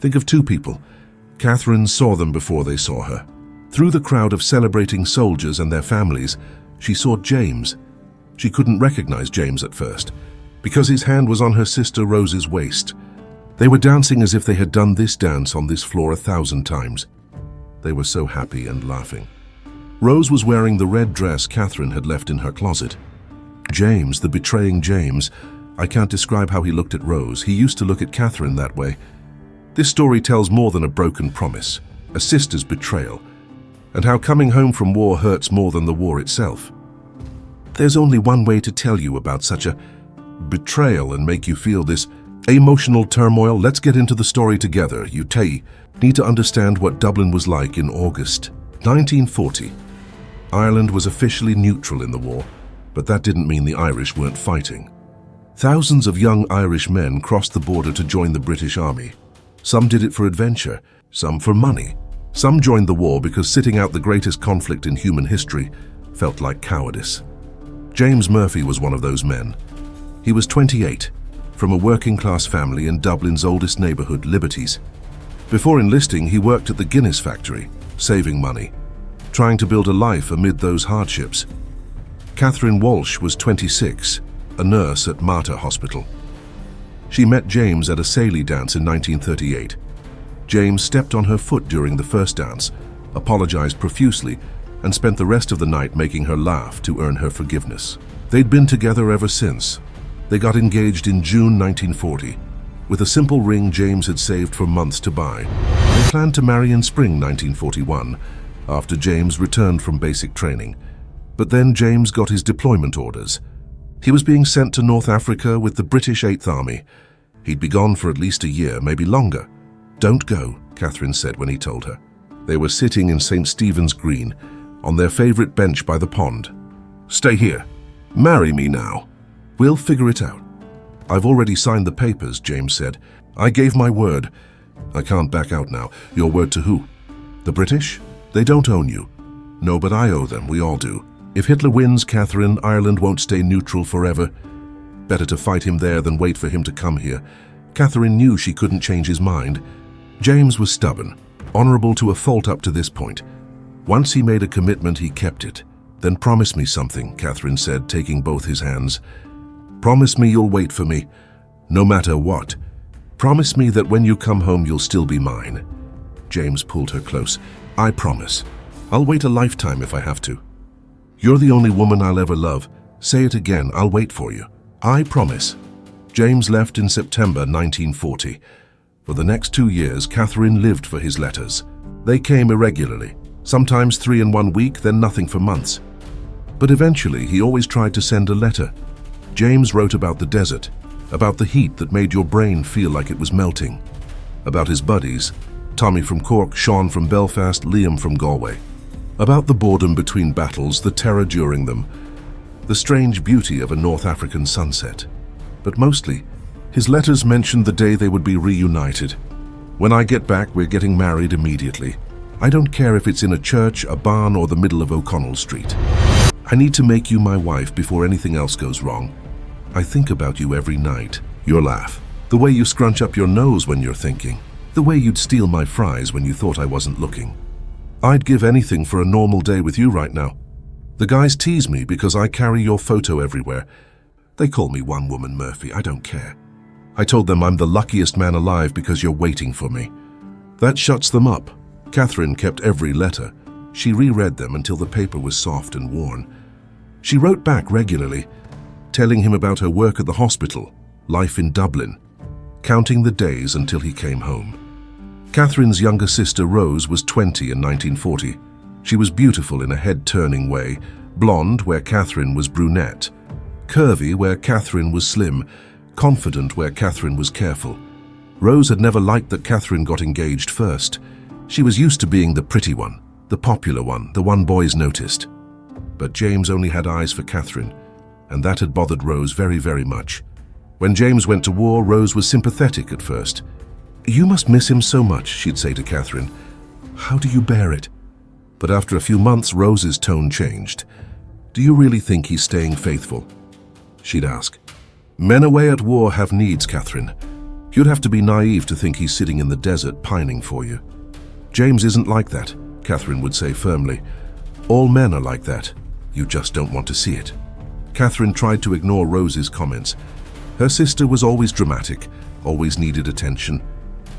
Think of two people. Catherine saw them before they saw her. Through the crowd of celebrating soldiers and their families, she saw James. She couldn't recognize James at first, because his hand was on her sister Rose's waist. They were dancing as if they had done this dance on this floor 1,000 times. They were so happy and laughing. Rose was wearing the red dress Catherine had left in her closet. James, the betraying James, I can't describe how he looked at Rose. He used to look at Catherine that way. This story tells more than a broken promise, a sister's betrayal, and how coming home from war hurts more than the war itself. There's only one way to tell you about such a betrayal and make you feel this emotional turmoil. Let's get into the story together. You need to understand what Dublin was like in August 1940. Ireland was officially neutral in the war, but that didn't mean the Irish weren't fighting. Thousands of young Irish men crossed the border to join the British Army. Some did it for adventure, some for money. Some joined the war because sitting out the greatest conflict in human history felt like cowardice. James Murphy was one of those men. He was 28, from a working-class family in Dublin's oldest neighborhood, Liberties. Before enlisting, he worked at the Guinness factory, saving money, trying to build a life amid those hardships. Catherine Walsh was 26, a nurse at Mater Hospital. She met James at a Sailie dance in 1938. James stepped on her foot during the first dance, apologized profusely, and spent the rest of the night making her laugh to earn her forgiveness. They'd been together ever since. They got engaged in June 1940, with a simple ring James had saved for months to buy. They planned to marry in spring 1941, after James returned from basic training. But then James got his deployment orders. He was being sent to North Africa with the British 8th Army. He'd be gone for at least a year, maybe longer. "Don't go," Catherine said when he told her. They were sitting in St. Stephen's Green, on their favorite bench by the pond. "Stay here. Marry me now. We'll figure it out." "I've already signed the papers," James said. "I gave my word. I can't back out now." "Your word to who?" "The British? They don't own you." "No, but I owe them. We all do. If Hitler wins, Catherine, Ireland won't stay neutral forever. Better to fight him there than wait for him to come here." Catherine knew she couldn't change his mind. James was stubborn, honorable to a fault up to this point. Once he made a commitment, he kept it. "Then promise me something," Catherine said, taking both his hands. "Promise me you'll wait for me, no matter what. Promise me that when you come home, you'll still be mine." James pulled her close. "I promise. I'll wait a lifetime if I have to. You're the only woman I'll ever love. Say it again, I'll wait for you. I promise." James left in September 1940. For the next 2 years, Catherine lived for his letters. They came irregularly, sometimes 3 in 1 week, then nothing for months. But eventually, he always tried to send a letter. James wrote about the desert, about the heat that made your brain feel like it was melting, about his buddies, Tommy from Cork, Sean from Belfast, Liam from Galway, about the boredom between battles, the terror during them, the strange beauty of a North African sunset. But mostly, his letters mentioned the day they would be reunited. "When I get back, we're getting married immediately. I don't care if it's in a church, a barn, or the middle of O'Connell Street. I need to make you my wife before anything else goes wrong. I think about you every night." Your laugh. The way you scrunch up your nose when you're thinking. The way you'd steal my fries when you thought I wasn't looking. "I'd give anything for a normal day with you right now. The guys tease me because I carry your photo everywhere. They call me One Woman Murphy. I don't care. I told them I'm the luckiest man alive because you're waiting for me." That shuts them up. Catherine kept every letter. She reread them until the paper was soft and worn. She wrote back regularly, telling him about her work at the hospital, life in Dublin, counting the days until he came home. Catherine's younger sister Rose was 20 in 1940. She was beautiful in a head-turning way, blonde where Catherine was brunette, curvy where Catherine was slim, confident where Catherine was careful. Rose had never liked that Catherine got engaged first. She was used to being the pretty one, the popular one, the one boys noticed. But James only had eyes for Catherine, and that had bothered Rose very, very much. When James went to war, Rose was sympathetic at first. "You must miss him so much," she'd say to Catherine. "How do you bear it?" But after a few months, Rose's tone changed. "Do you really think he's staying faithful?" she'd ask. "Men away at war have needs, Catherine. You'd have to be naive to think he's sitting in the desert pining for you. James isn't like that, Catherine would say firmly. All men are like that. You just don't want to see it. Catherine tried to ignore Rose's comments. Her sister was always dramatic, always needed attention.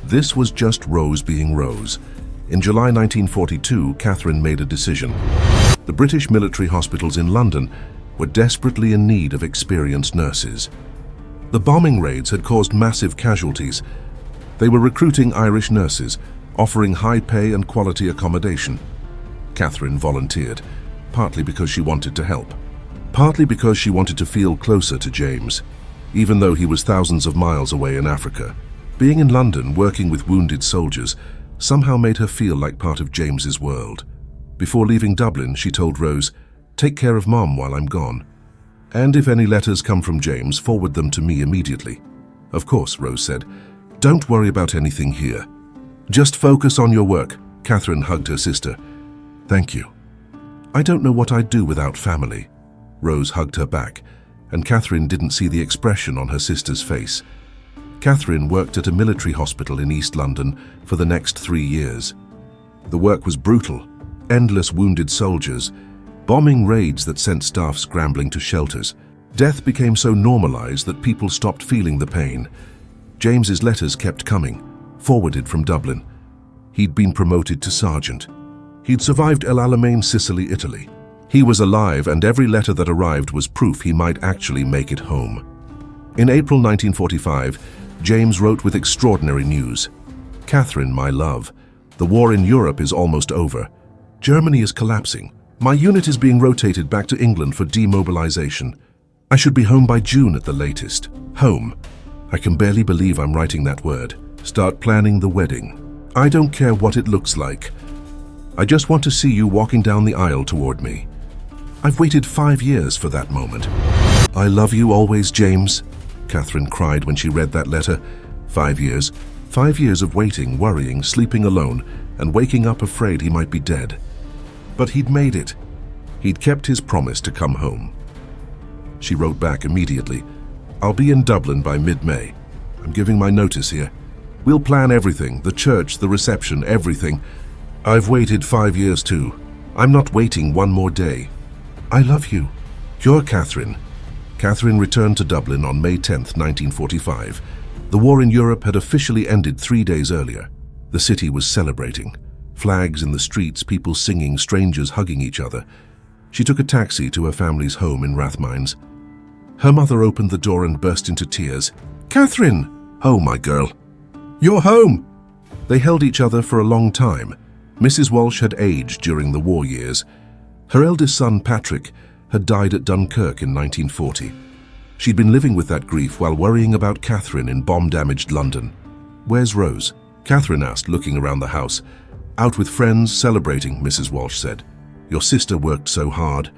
This was just Rose being Rose. In July 1942, Catherine made a decision. The British military hospitals in London were desperately in need of experienced nurses. The bombing raids had caused massive casualties. They were recruiting Irish nurses, offering high pay and quality accommodation. Catherine volunteered, partly because she wanted to help, partly because she wanted to feel closer to James, even though he was thousands of miles away in Africa. Being in London, working with wounded soldiers, somehow made her feel like part of James's world. Before leaving Dublin, she told Rose, "Take care of Mom while I'm gone. And if any letters come from James, forward them to me immediately." "Of course," Rose said. "Don't worry about anything here. Just focus on your work." Catherine hugged her sister. "Thank you. I don't know what I'd do without family." Rose hugged her back, and Catherine didn't see the expression on her sister's face. Catherine worked at a military hospital in East London for the next 3 years. The work was brutal, endless wounded soldiers, bombing raids that sent staff scrambling to shelters. Death became so normalized that people stopped feeling the pain. James's letters kept coming, forwarded from Dublin. He'd been promoted to sergeant. He'd survived El Alamein, Sicily, Italy. He was alive, and every letter that arrived was proof he might actually make it home. In April 1945, James wrote with extraordinary news. "Catherine, my love, the war in Europe is almost over. Germany is collapsing. My unit is being rotated back to England for demobilization. I should be home by June at the latest. Home. I can barely believe I'm writing that word. Start planning the wedding. I don't care what it looks like. I just want to see you walking down the aisle toward me. I've waited 5 years for that moment." "I love you always, James," Catherine cried when she read that letter. 5 years. 5 years of waiting, worrying, sleeping alone, and waking up afraid he might be dead. But he'd made it. He'd kept his promise to come home. She wrote back immediately, "I'll be in Dublin by mid-May. I'm giving my notice here. We'll plan everything, the church, the reception, everything. I've waited 5 years too. I'm not waiting one more day. I love you. You're Catherine." Catherine returned to Dublin on May 10, 1945. The war in Europe had officially ended 3 days earlier. The city was celebrating. Flags in the streets, people singing, strangers hugging each other. She took a taxi to her family's home in Rathmines. Her mother opened the door and burst into tears. "Catherine! Oh, my girl. You're home!" They held each other for a long time. Mrs. Walsh had aged during the war years. Her eldest son, Patrick, had died at Dunkirk in 1940. She'd been living with that grief while worrying about Catherine in bomb-damaged London. "Where's Rose?" Catherine asked, looking around the house. "Out with friends, celebrating," Mrs. Walsh said. "Your sister worked so hard.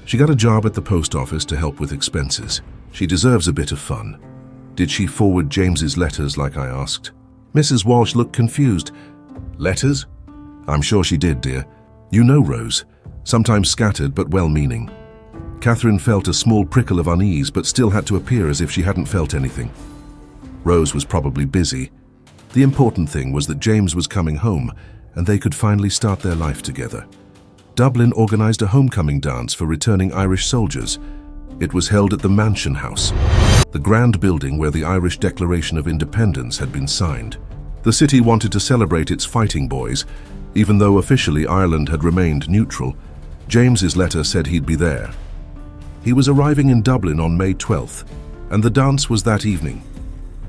She got a job at the post office to help with expenses. She deserves a bit of fun." "Did she forward James's letters like I asked?" Mrs. Walsh looked confused. "Letters?" "I'm sure she did, dear. You know Rose, sometimes scattered but well-meaning." Catherine felt a small prickle of unease but still had to appear as if she hadn't felt anything. Rose was probably busy. The important thing was that James was coming home and they could finally start their life together. Dublin organized a homecoming dance for returning Irish soldiers. It was held at the Mansion House, the grand building where the Irish Declaration of Independence had been signed. The city wanted to celebrate its fighting boys, even though officially Ireland had remained neutral. James's letter said he'd be there. He was arriving in Dublin on May 12th, and the dance was that evening.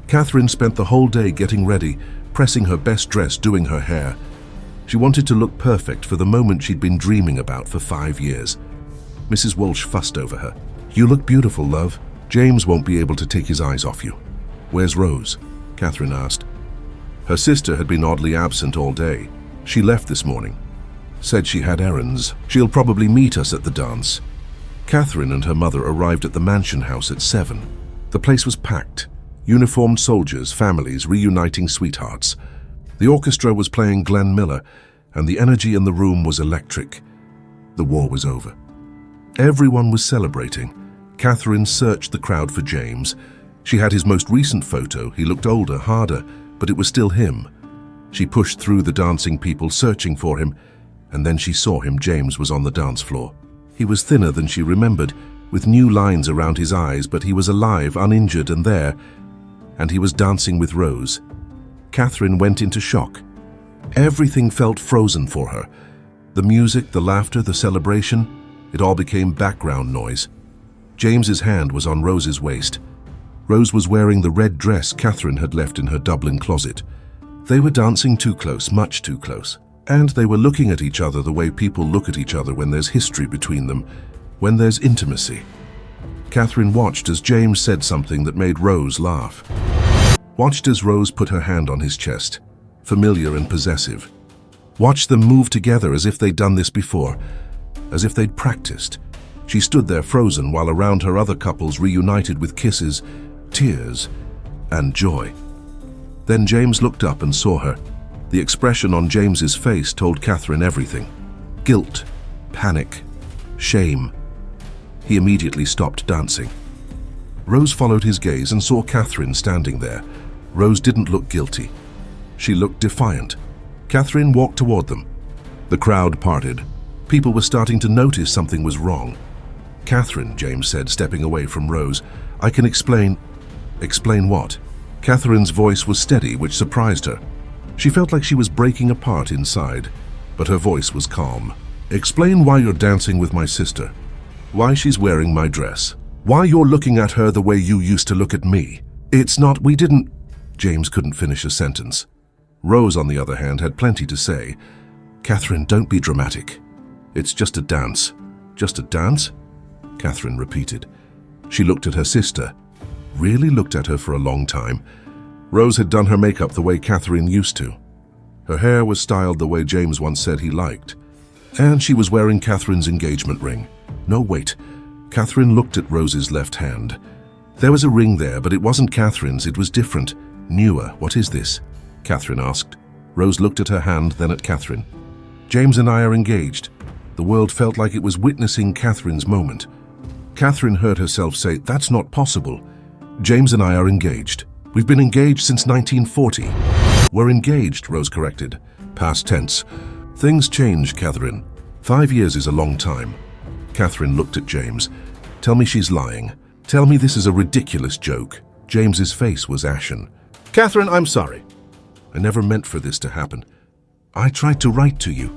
Catherine spent the whole day getting ready, pressing her best dress, doing her hair. She wanted to look perfect for the moment she'd been dreaming about for 5 years. Mrs. Walsh fussed over her. "You look beautiful, love. James won't be able to take his eyes off you." "Where's Rose?" Catherine asked. Her sister had been oddly absent all day. She left this morning. Said she had errands. She'll probably meet us at the dance. Catherine and her mother arrived at the Mansion House at 7. The place was packed. Uniformed soldiers, families, reuniting sweethearts. The orchestra was playing Glenn Miller, and the energy in the room was electric. The war was over. Everyone was celebrating. Catherine searched the crowd for James. She had his most recent photo. He looked older, harder, but it was still him. She pushed through the dancing people searching for him, and then she saw him. James was on the dance floor. He was thinner than she remembered, with new lines around his eyes, but he was alive, uninjured, and there, and he was dancing with Rose. Catherine went into shock. Everything felt frozen for her. The music, the laughter, the celebration, it all became background noise. James's hand was on Rose's waist. Rose was wearing the red dress Catherine had left in her Dublin closet. They were dancing too close, much too close. And they were looking at each other the way people look at each other when there's history between them, when there's intimacy. Catherine watched as James said something that made Rose laugh. Watched as Rose put her hand on his chest, familiar and possessive. Watched them move together as if they'd done this before, as if they'd practiced. She stood there frozen while around her other couples reunited with kisses, tears, and joy. Then James looked up and saw her. The expression on James's face told Catherine everything. Guilt, panic, shame. He immediately stopped dancing. Rose followed his gaze and saw Catherine standing there. Rose didn't look guilty. She looked defiant. Catherine walked toward them. The crowd parted. People were starting to notice something was wrong. Catherine, James said, stepping away from Rose, I can explain. Explain what? Catherine's voice was steady, which surprised her. She felt like she was breaking apart inside, but her voice was calm. Explain why you're dancing with my sister. Why she's wearing my dress. Why you're looking at her the way you used to look at me. It's not, we didn't... James couldn't finish a sentence. Rose, on the other hand, had plenty to say. Catherine, don't be dramatic. It's just a dance. Just a dance? Catherine repeated. She looked at her sister. Really looked at her for a long time. Rose had done her makeup the way Catherine used to. Her hair was styled the way James once said he liked. And she was wearing Catherine's engagement ring. No, wait. Catherine looked at Rose's left hand. There was a ring there, but it wasn't Catherine's. It was different, newer. What is this? Catherine asked. Rose looked at her hand, then at Catherine. James and I are engaged. The world felt like it was witnessing Catherine's moment. Catherine heard herself say, that's not possible. James and I are engaged. We've been engaged since 1940. We're engaged, Rose corrected. Past tense. Things change, Catherine. 5 years is a long time. Catherine looked at James. Tell me she's lying. Tell me this is a ridiculous joke. James's face was ashen. Catherine, I'm sorry. I never meant for this to happen. I tried to write to you.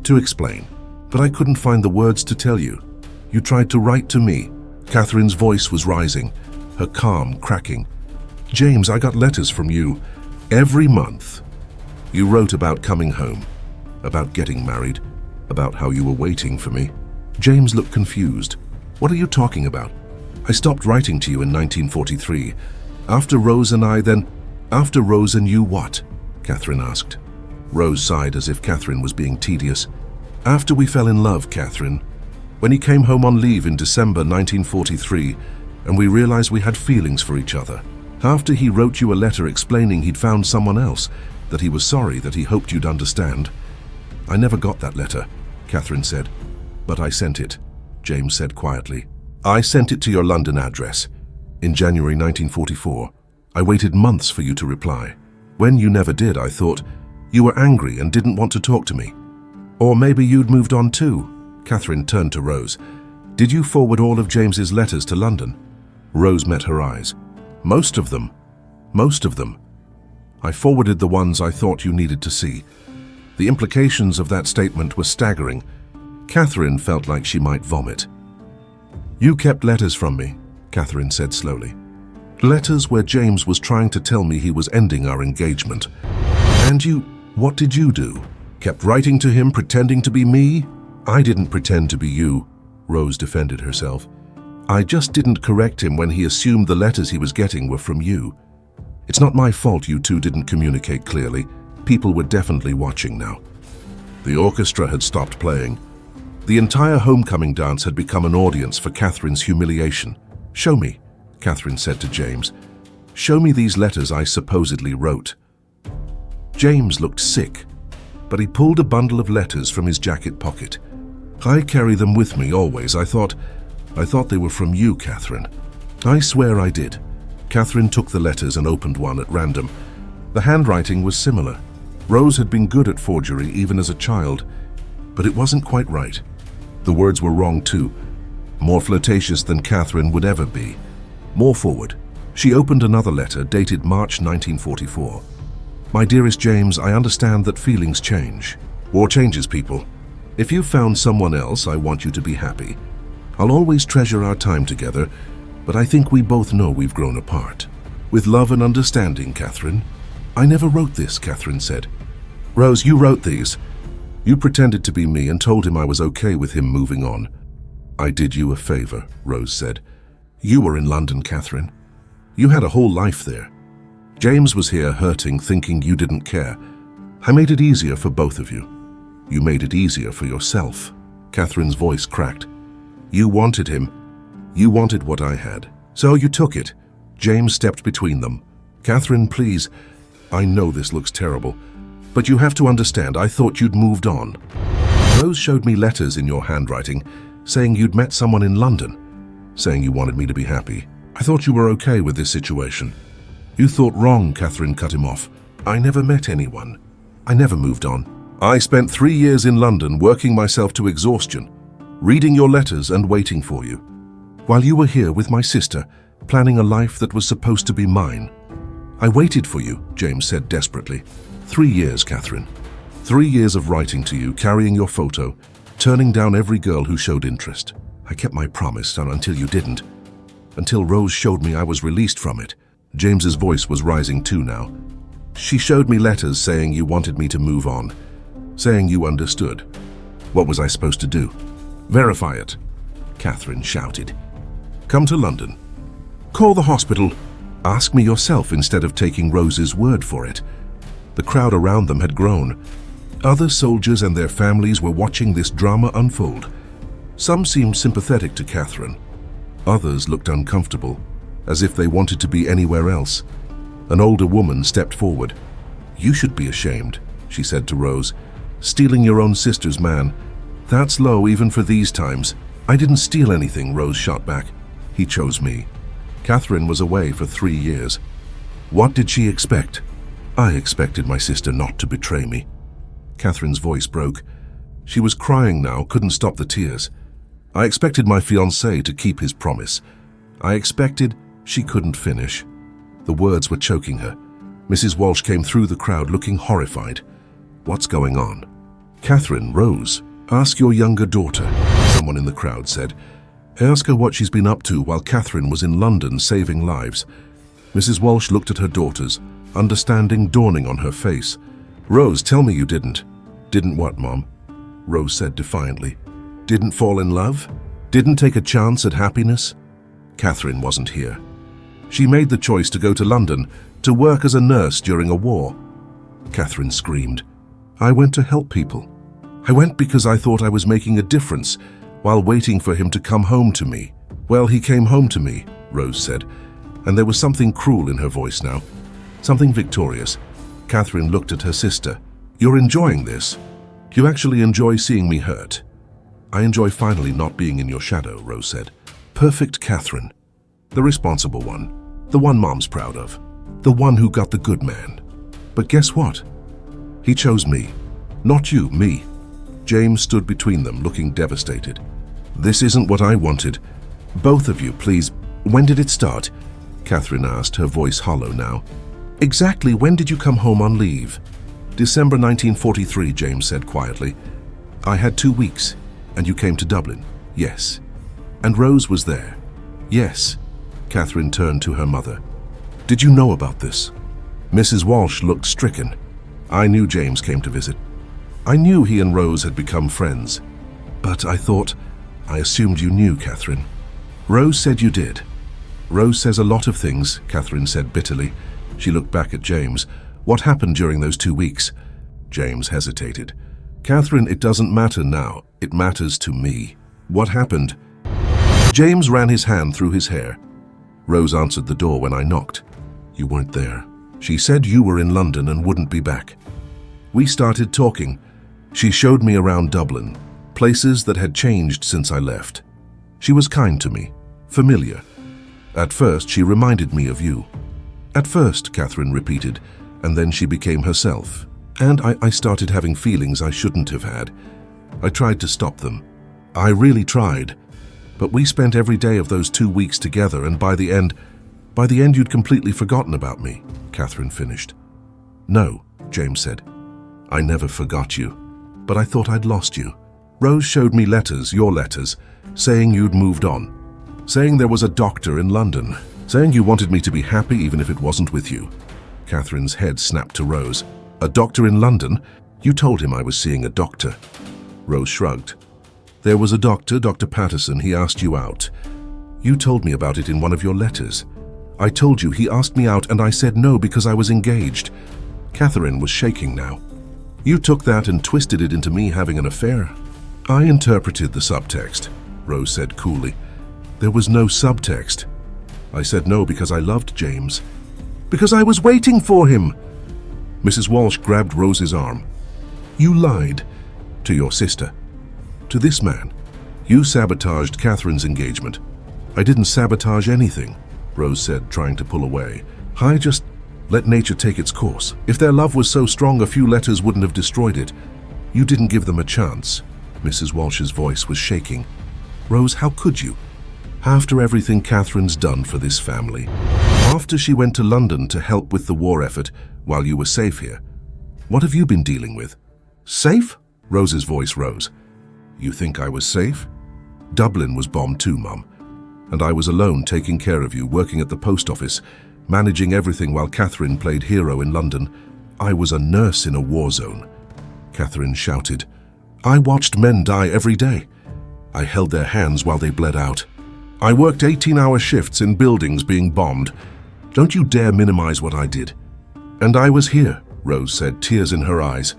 To explain. But I couldn't find the words to tell you. You tried to write to me. Catherine's voice was rising, her calm cracking. James, I got letters from you every month. You wrote about coming home, about getting married, about how you were waiting for me. James looked confused. What are you talking about? I stopped writing to you in 1943. After Rose and I, then... After Rose and you what? Catherine asked. Rose sighed as if Catherine was being tedious. After we fell in love, Catherine. When he came home on leave in December 1943, and we realized we had feelings for each other. After he wrote you a letter explaining he'd found someone else, that he was sorry, that he hoped you'd understand. I never got that letter, Catherine said. But I sent it, James said quietly. I sent it to your London address. In January 1944. I waited months for you to reply. When you never did, I thought you were angry and didn't want to talk to me. Or maybe you'd moved on too. Catherine turned to Rose. Did you forward all of James's letters to London? Rose met her eyes. Most of them. Most of them. I forwarded the ones I thought you needed to see. The implications of that statement were staggering. Catherine felt like she might vomit. You kept letters from me, Catherine said slowly. Letters where James was trying to tell me he was ending our engagement. And you, what did you do? Kept writing to him, pretending to be me? I didn't pretend to be you, Rose defended herself. I just didn't correct him when he assumed the letters he was getting were from you. It's not my fault you two didn't communicate clearly. People were definitely watching now. The orchestra had stopped playing. The entire homecoming dance had become an audience for Catherine's humiliation. Show me, Catherine said to James. Show me these letters I supposedly wrote. James looked sick, but he pulled a bundle of letters from his jacket pocket. I carry them with me always. I thought they were from you, Catherine. I swear I did. Catherine took the letters and opened one at random. The handwriting was similar. Rose had been good at forgery even as a child, but it wasn't quite right. The words were wrong too, more flirtatious than Catherine would ever be. More forward, she opened another letter dated March 1944. My dearest James, I understand that feelings change. War changes people. If you've found someone else, I want you to be happy. I'll always treasure our time together, but I think we both know we've grown apart. With love and understanding, Catherine. I never wrote this, Catherine said. Rose, you wrote these. You pretended to be me and told him I was okay with him moving on. I did you a favor, Rose said. You were in London, Catherine. You had a whole life there. James was here hurting, thinking you didn't care. I made it easier for both of you. You made it easier for yourself. Catherine's voice cracked. You wanted him. You wanted what I had. So you took it. James stepped between them. Catherine, please. I know this looks terrible, but you have to understand, I thought you'd moved on. Rose showed me letters in your handwriting, saying you'd met someone in London, saying you wanted me to be happy. I thought you were okay with this situation. You thought wrong, Catherine cut him off. I never met anyone. I never moved on. I spent 3 years in London working myself to exhaustion, reading your letters and waiting for you, while you were here with my sister, planning a life that was supposed to be mine. I waited for you, James said desperately. 3 years, Catherine. 3 years of writing to you, carrying your photo, turning down every girl who showed interest. I kept my promise, and until you didn't. Until Rose showed me I was released from it. James's voice was rising too now. She showed me letters saying you wanted me to move on, saying you understood. What was I supposed to do? Verify it, Catherine shouted. Come to London. Call the hospital. Ask me yourself instead of taking Rose's word for it. The crowd around them had grown. Other soldiers and their families were watching this drama unfold. Some seemed sympathetic to Catherine. Others looked uncomfortable, as if they wanted to be anywhere else. An older woman stepped forward. You should be ashamed, she said to Rose. Stealing your own sister's man. That's low even for these times. I didn't steal anything, Rose shot back. He chose me. Catherine was away for 3 years. What did she expect? I expected my sister not to betray me. Catherine's voice broke. She was crying now, couldn't stop the tears. I expected my fiancé to keep his promise. I expected she couldn't finish. The words were choking her. Mrs. Walsh came through the crowd looking horrified. What's going on? Catherine, Rose, ask your younger daughter, someone in the crowd said. Ask her what she's been up to while Catherine was in London saving lives. Mrs. Walsh looked at her daughters, understanding dawning on her face. Rose, tell me you didn't. Didn't what, Mom? Rose said defiantly. Didn't fall in love? Didn't take a chance at happiness? Catherine wasn't here. She made the choice to go to London, to work as a nurse during a war. Catherine screamed. I went to help people. I went because I thought I was making a difference while waiting for him to come home to me. Well, he came home to me, Rose said, and there was something cruel in her voice now, something victorious. Catherine looked at her sister. You're enjoying this. You actually enjoy seeing me hurt. I enjoy finally not being in your shadow, Rose said. Perfect Catherine. The responsible one. The one Mom's proud of. The one who got the good man. But guess what? He chose me. Not you, me. James stood between them, looking devastated. This isn't what I wanted. Both of you, please. When did it start? Catherine asked, her voice hollow now. Exactly when did you come home on leave? December 1943, James said quietly. I had 2 weeks, and you came to Dublin. Yes. And Rose was there. Yes. Catherine turned to her mother. Did you know about this? Mrs. Walsh looked stricken. I knew James came to visit. I knew he and Rose had become friends. But I assumed you knew, Catherine. Rose said you did. Rose says a lot of things, Catherine said bitterly. She looked back at James. What happened during those 2 weeks? James hesitated. Catherine, it doesn't matter now. It matters to me. What happened? James ran his hand through his hair. Rose answered the door when I knocked. You weren't there. She said you were in London and wouldn't be back. We started talking. She showed me around Dublin, places that had changed since I left. She was kind to me, familiar. At first, she reminded me of you. At first, Catherine repeated, and then she became herself. And I started having feelings I shouldn't have had. I tried to stop them. I really tried. But we spent every day of those 2 weeks together, and by the end you'd completely forgotten about me, Catherine finished. No, James said. I never forgot you, but I thought I'd lost you. Rose showed me letters, your letters, saying you'd moved on, saying there was a doctor in London, saying you wanted me to be happy even if it wasn't with you. Catherine's head snapped to Rose. A doctor in London? You told him I was seeing a doctor. Rose shrugged. There was a doctor, Dr. Patterson. He asked you out. You told me about it in one of your letters. I told you he asked me out and I said no because I was engaged. Catherine was shaking now. You took that and twisted it into me having an affair. I interpreted the subtext, Rose said coolly. There was no subtext. I said no because I loved James. Because I was waiting for him. Mrs. Walsh grabbed Rose's arm. You lied to your sister, to this man. You sabotaged Catherine's engagement. I didn't sabotage anything, Rose said, trying to pull away. I just let nature take its course. If their love was so strong, a few letters wouldn't have destroyed it. You didn't give them a chance. Mrs. Walsh's voice was shaking. Rose, how could you? After everything Catherine's done for this family, after she went to London to help with the war effort while you were safe here, what have you been dealing with? Safe? Rose's voice rose. You think I was safe? Dublin was bombed too, Mum. And I was alone taking care of you, working at the post office, managing everything while Catherine played hero in London. I was a nurse in a war zone. Catherine shouted. I watched men die every day. I held their hands while they bled out. I worked 18-hour shifts in buildings being bombed. Don't you dare minimize what I did. And I was here, Rose said, tears in her eyes.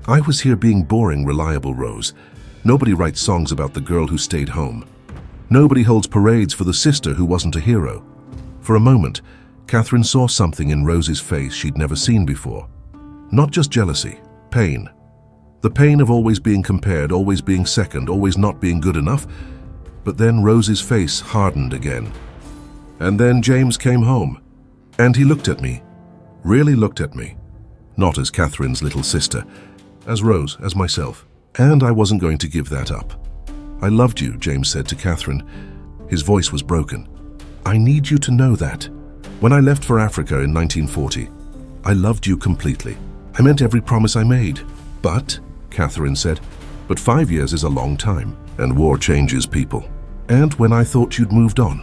I was here being boring, reliable, Rose. Nobody writes songs about the girl who stayed home. Nobody holds parades for the sister who wasn't a hero. For a moment, Catherine saw something in Rose's face she'd never seen before. Not just jealousy, pain. The pain of always being compared, always being second, always not being good enough. But then Rose's face hardened again. And then James came home. And he looked at me. Really looked at me. Not as Catherine's little sister. As Rose, as myself. And I wasn't going to give that up. I loved you, James said to Catherine. His voice was broken. I need you to know that. When I left for Africa in 1940, I loved you completely. I meant every promise I made. But, Catherine said, but 5 years is a long time, and war changes people. And when I thought you'd moved on,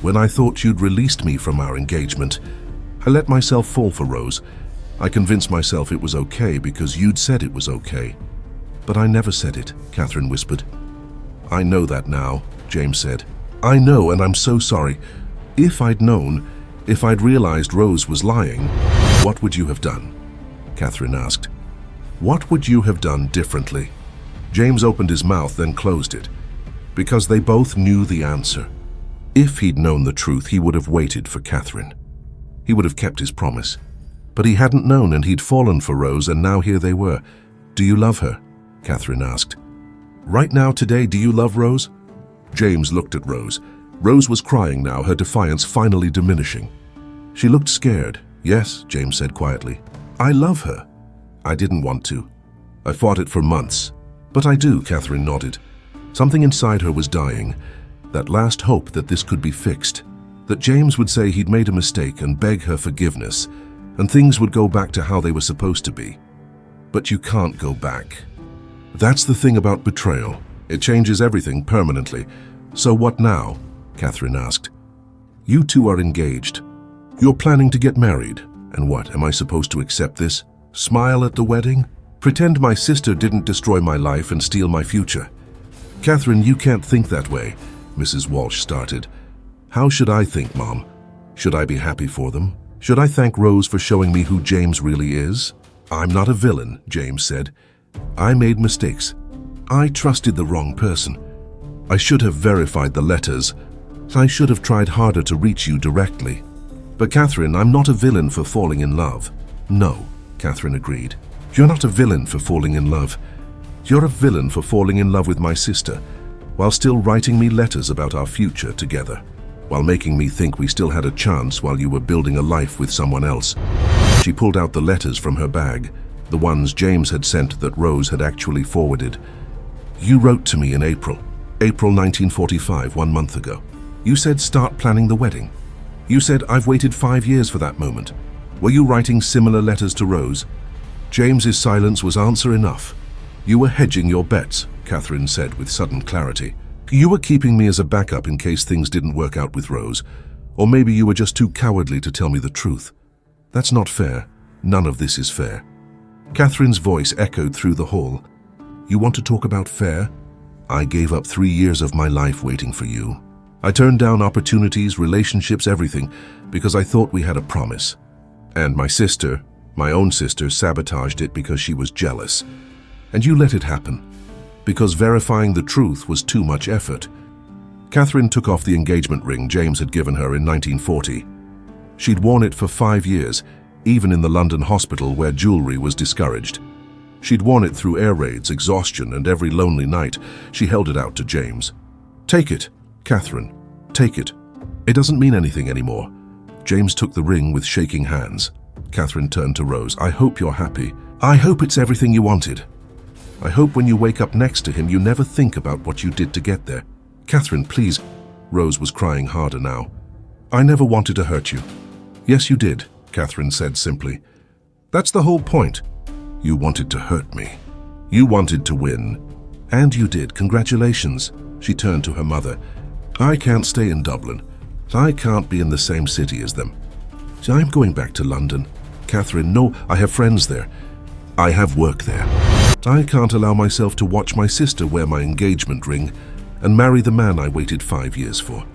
when I thought you'd released me from our engagement, I let myself fall for Rose. I convinced myself it was okay because you'd said it was okay. But I never said it, Catherine whispered. I know that now, James said. I know, and I'm so sorry. If I'd known, if I'd realized Rose was lying, what would you have done? Catherine asked. What would you have done differently? James opened his mouth, then closed it, because they both knew the answer. If he'd known the truth, he would have waited for Catherine. He would have kept his promise. But he hadn't known, and he'd fallen for Rose, and now here they were. Do you love her? Catherine asked. Right now, today, do you love Rose? James looked at Rose. Rose was crying now, her defiance finally diminishing. She looked scared. Yes, James said quietly. I love her. I didn't want to. I fought it for months. But I do, Catherine nodded. Something inside her was dying. That last hope that this could be fixed. That James would say he'd made a mistake and beg her forgiveness, and things would go back to how they were supposed to be. But you can't go back. That's the thing about betrayal. It changes everything permanently. So what now? Catherine asked. You two are engaged. You're planning to get married. And what, am I supposed to accept this? Smile at the wedding? Pretend my sister didn't destroy my life and steal my future? Catherine, you can't think that way, Mrs. Walsh started. How should I think, Mom? Should I be happy for them? Should I thank Rose for showing me who James really is? I'm not a villain, James said. I made mistakes. I trusted the wrong person. I should have verified the letters. I should have tried harder to reach you directly. But Catherine, I'm not a villain for falling in love. No, Catherine agreed. You're not a villain for falling in love. You're a villain for falling in love with my sister, while still writing me letters about our future together. while making me think we still had a chance while you were building a life with someone else. She pulled out the letters from her bag, the ones James had sent that Rose had actually forwarded. You wrote to me in April 1945, 1 month ago. You said start planning the wedding. You said I've waited 5 years for that moment. Were you writing similar letters to Rose? James's silence was answer enough. You were hedging your bets, Catherine said with sudden clarity. You were keeping me as a backup in case things didn't work out with Rose. Or maybe you were just too cowardly to tell me the truth. That's not fair. None of this is fair. Catherine's voice echoed through the hall. You want to talk about fair? I gave up 3 years of my life waiting for you. I turned down opportunities, relationships, everything, because I thought we had a promise. And my sister, my own sister, sabotaged it because she was jealous. And you let it happen, because verifying the truth was too much effort. Catherine took off the engagement ring James had given her in 1940. She'd worn it for 5 years, even in the London hospital where jewelry was discouraged. She'd worn it through air raids, exhaustion, and every lonely night. She held it out to James. Take it, Catherine, take it. It doesn't mean anything anymore. James took the ring with shaking hands. Catherine turned to Rose. I hope you're happy. I hope it's everything you wanted. I hope when you wake up next to him, you never think about what you did to get there. Catherine, please. Rose was crying harder now. I never wanted to hurt you. Yes, you did, Catherine said simply. That's the whole point. You wanted to hurt me. You wanted to win. And you did. Congratulations. She turned to her mother. I can't stay in Dublin. I can't be in the same city as them. I'm going back to London. Catherine, no, I have friends there. I have work there. I can't allow myself to watch my sister wear my engagement ring and marry the man I waited 5 years for.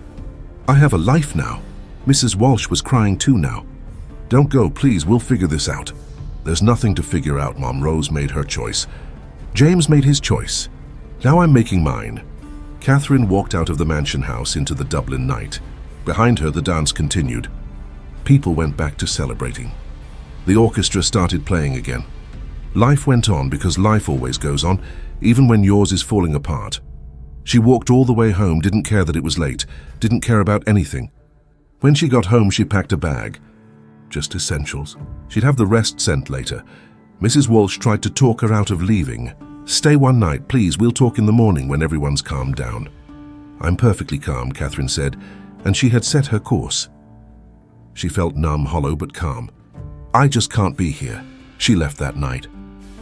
I have a life now. Mrs. Walsh was crying too now. Don't go, please, we'll figure this out. There's nothing to figure out, Mom. Rose made her choice. James made his choice. Now I'm making mine. Catherine walked out of the mansion house into the Dublin night. Behind her, the dance continued. People went back to celebrating. The orchestra started playing again. Life went on because life always goes on, even when yours is falling apart. She walked all the way home, didn't care that it was late, didn't care about anything. When she got home, she packed a bag. Just essentials. She'd have the rest sent later. Mrs. Walsh tried to talk her out of leaving. Stay one night, please, we'll talk in the morning when everyone's calmed down. I'm perfectly calm, Catherine said, and she had set her course. She felt numb, hollow, but calm. I just can't be here. She left that night.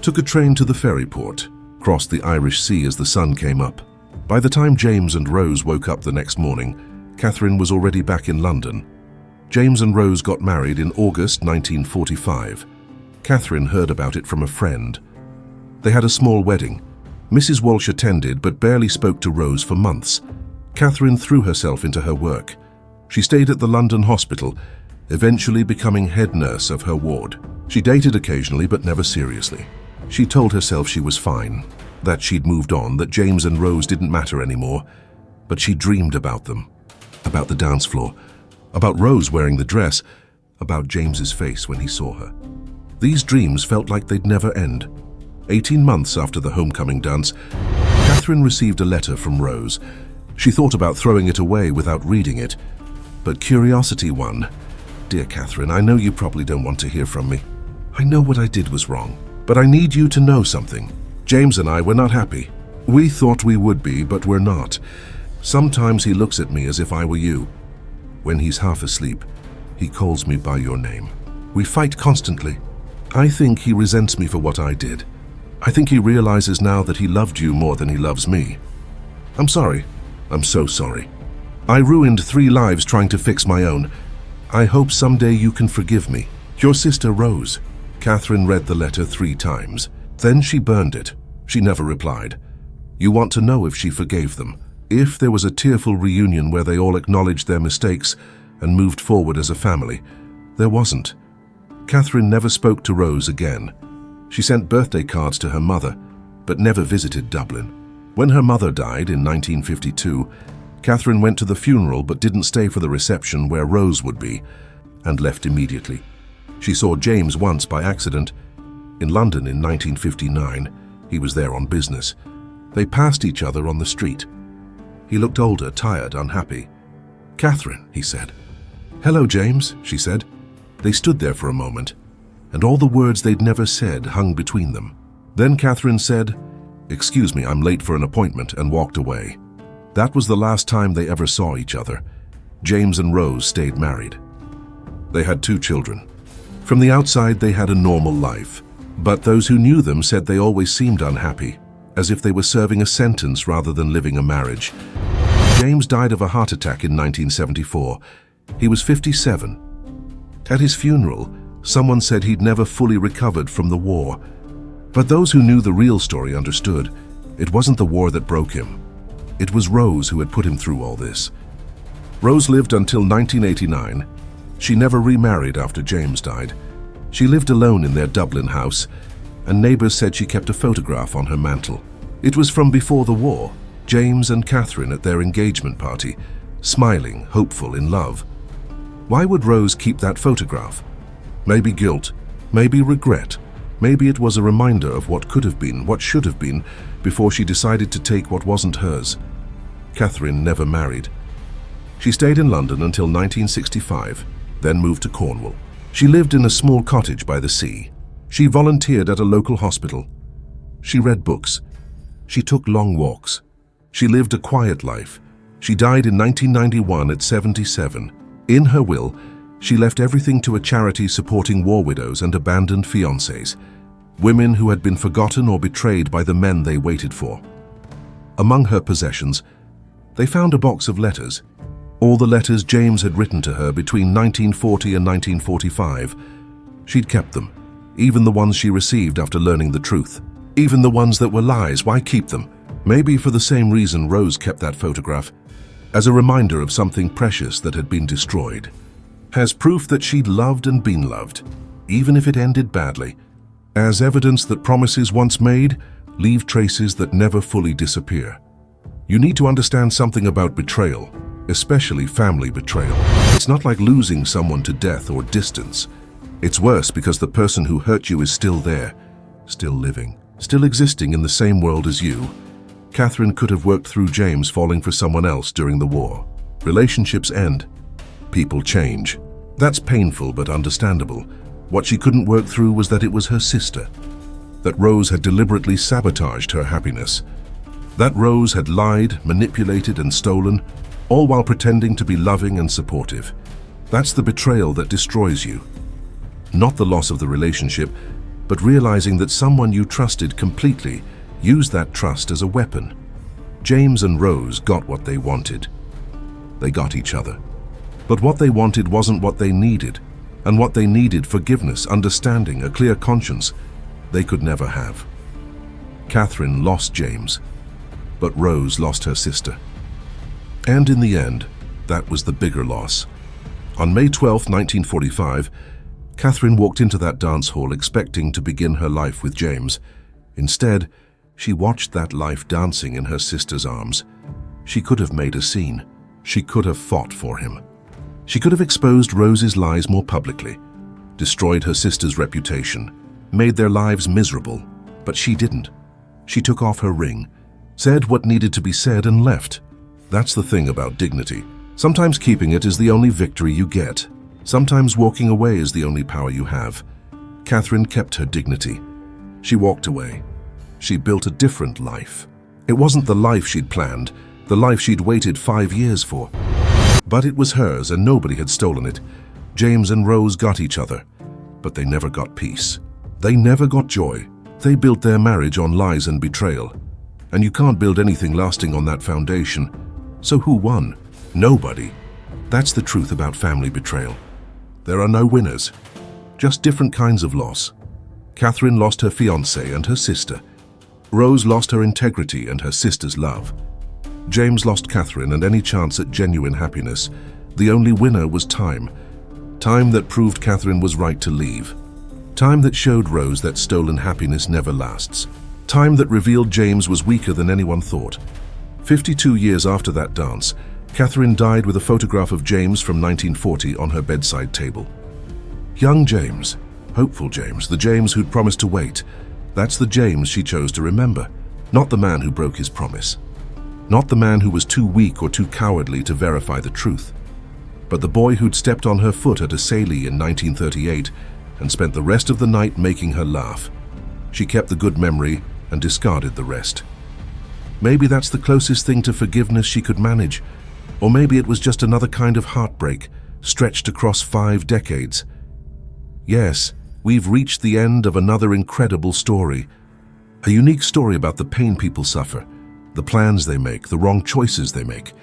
Took a train to the ferry port, crossed the Irish Sea as the sun came up. By the time James and Rose woke up the next morning, Catherine was already back in London. James and Rose got married in August 1945. Catherine heard about it from a friend. They had a small wedding. Mrs. Walsh attended but barely spoke to Rose for months. Catherine threw herself into her work. She stayed at the London hospital, eventually becoming head nurse of her ward. She dated occasionally but never seriously. She told herself she was fine, that she'd moved on, that James and Rose didn't matter anymore. But she dreamed about them, about the dance floor, about Rose wearing the dress, about James's face when he saw her. These dreams felt like they'd never end. 18 months after the homecoming dance, Catherine received a letter from Rose. She thought about throwing it away without reading it, but curiosity won. Dear Catherine, I know you probably don't want to hear from me. I know what I did was wrong, but I need you to know something. James and I were not happy. We thought we would be, but we're not. Sometimes he looks at me as if I were you. When he's half asleep, he calls me by your name. We fight constantly. I think he resents me for what I did. I think he realizes now that he loved you more than he loves me. I'm sorry. I'm so sorry. I ruined 3 lives trying to fix my own. I hope someday you can forgive me. Your sister Rose. Catherine read the letter 3 times. Then she burned it. She never replied. You want to know if she forgave them, if there was a tearful reunion where they all acknowledged their mistakes and moved forward as a family. There wasn't. Catherine never spoke to Rose again. She sent birthday cards to her mother, but never visited Dublin. When her mother died in 1952, Catherine went to the funeral but didn't stay for the reception where Rose would be, and left immediately. She saw James once by accident. In London in 1959, he was there on business. They passed each other on the street. He looked older, tired, unhappy. "Catherine," he said. "Hello, James," she said. They stood there for a moment, and all the words they'd never said hung between them. Then Catherine said, "Excuse me, I'm late for an appointment," and walked away. That was the last time they ever saw each other. James and Rose stayed married. They had 2 children. From the outside, they had a normal life, but those who knew them said they always seemed unhappy, as if they were serving a sentence rather than living a marriage. James died of a heart attack in 1974. He was 57. At his funeral, someone said he'd never fully recovered from the war. But those who knew the real story understood it wasn't the war that broke him. It was Rose who had put him through all this. Rose lived until 1989. She never remarried after James died. She lived alone in their Dublin house, and neighbors said she kept a photograph on her mantel. It was from before the war, James and Catherine at their engagement party, smiling, hopeful, in love. Why would Rose keep that photograph? Maybe guilt, maybe regret, maybe it was a reminder of what could have been, what should have been, before she decided to take what wasn't hers. Catherine never married. She stayed in London until 1965, then moved to Cornwall. She lived in a small cottage by the sea. She volunteered at a local hospital. She read books. She took long walks. She lived a quiet life. She died in 1991 at 77. In her will, she left everything to a charity supporting war widows and abandoned fiancés, women who had been forgotten or betrayed by the men they waited for. Among her possessions, they found a box of letters, all the letters James had written to her between 1940 and 1945. She'd kept them, even the ones she received after learning the truth. Even the ones that were lies, why keep them? Maybe for the same reason Rose kept that photograph, as a reminder of something precious that had been destroyed. As proof that she'd loved and been loved, even if it ended badly. As evidence that promises once made leave traces that never fully disappear. You need to understand something about betrayal, especially family betrayal. It's not like losing someone to death or distance. It's worse because the person who hurt you is still there, still living, still existing in the same world as you. Catherine could have worked through James falling for someone else during the war. Relationships end. People change. That's painful but understandable. What she couldn't work through was that it was her sister. That Rose had deliberately sabotaged her happiness. That Rose had lied, manipulated, and stolen, all while pretending to be loving and supportive. That's the betrayal that destroys you. Not the loss of the relationship, but realizing that someone you trusted completely used that trust as a weapon. James and Rose got what they wanted. They got each other. But what they wanted wasn't what they needed, and what they needed, forgiveness, understanding, a clear conscience, they could never have. Catherine lost James, but Rose lost her sister. And in the end, that was the bigger loss. On May 12, 1945, Catherine walked into that dance hall expecting to begin her life with James. Instead, she watched that life dancing in her sister's arms. She could have made a scene. She could have fought for him. She could have exposed Rose's lies more publicly, destroyed her sister's reputation, made their lives miserable, but she didn't. She took off her ring, said what needed to be said, and left. That's the thing about dignity. Sometimes keeping it is the only victory you get. Sometimes walking away is the only power you have. Catherine kept her dignity. She walked away. She built a different life. It wasn't the life she'd planned, the life she'd waited 5 years for. But it was hers, and nobody had stolen it. James and Rose got each other, but they never got peace. They never got joy. They built their marriage on lies and betrayal. And you can't build anything lasting on that foundation. So who won? Nobody. That's the truth about family betrayal. There are no winners, just different kinds of loss. Catherine lost her fiancé and her sister. Rose lost her integrity and her sister's love. James lost Catherine and any chance at genuine happiness. The only winner was time. Time that proved Catherine was right to leave. Time that showed Rose that stolen happiness never lasts. Time that revealed James was weaker than anyone thought. 52 years after that dance, Catherine died with a photograph of James from 1940 on her bedside table. Young James, hopeful James, the James who'd promised to wait. That's the James she chose to remember, not the man who broke his promise. Not the man who was too weak or too cowardly to verify the truth. but the boy who'd stepped on her foot at a ceilidh in 1938 and spent the rest of the night making her laugh. She kept the good memory and discarded the rest. Maybe that's the closest thing to forgiveness she could manage, or maybe it was just another kind of heartbreak stretched across 5 decades. Yes, we've reached the end of another incredible story. A unique story about the pain people suffer, the plans they make, the wrong choices they make.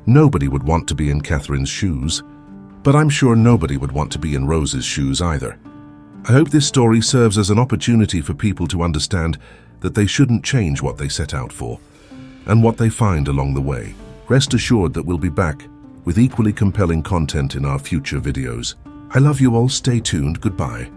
Nobody would want to be in Catherine's shoes, but I'm sure nobody would want to be in Rose's shoes either. I hope this story serves as an opportunity for people to understand that they shouldn't change what they set out for and what they find along the way. Rest assured that we'll be back with equally compelling content in our future videos. I love you all. Stay tuned. Goodbye.